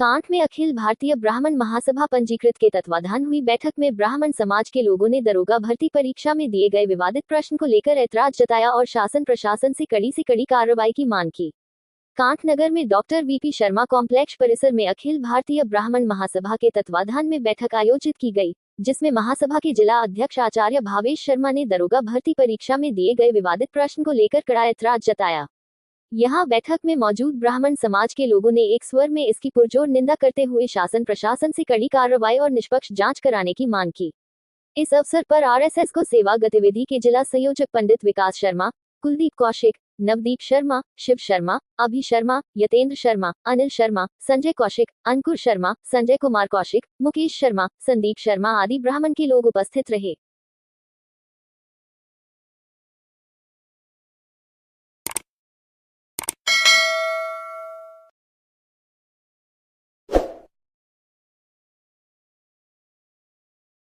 कांठ में अखिल भारतीय ब्राह्मण महासभा पंजीकृत के तत्वाधान हुई बैठक में ब्राह्मण समाज के लोगों ने दरोगा भर्ती परीक्षा में दिए गए विवादित प्रश्न को लेकर ऐतराज जताया और शासन प्रशासन से कड़ी कार्रवाई की मांग की। कांठ नगर में डॉक्टर वीपी शर्मा कॉम्प्लेक्स परिसर में अखिल भारतीय ब्राह्मण महासभा के तत्वाधान में बैठक आयोजित की गई, जिसमें महासभा के जिला अध्यक्ष आचार्य भावेश शर्मा ने दरोगा भर्ती परीक्षा में दिए गए विवादित प्रश्न को लेकर कड़ा ऐतराज जताया। यहां बैठक में मौजूद ब्राह्मण समाज के लोगों ने एक स्वर में इसकी पुरजोर निंदा करते हुए शासन प्रशासन से कड़ी कार्रवाई और निष्पक्ष जांच कराने की मांग की। इस अवसर पर आरएसएस को सेवा गतिविधि के जिला संयोजक पंडित विकास शर्मा, कुलदीप कौशिक, नवदीप शर्मा, शिव शर्मा, अभि शर्मा, यतेंद्र शर्मा, अनिल शर्मा, संजय कौशिक, अंकुर शर्मा, संजय कुमार कौशिक, मुकेश शर्मा, संदीप शर्मा आदि ब्राह्मण के लोग उपस्थित रहे।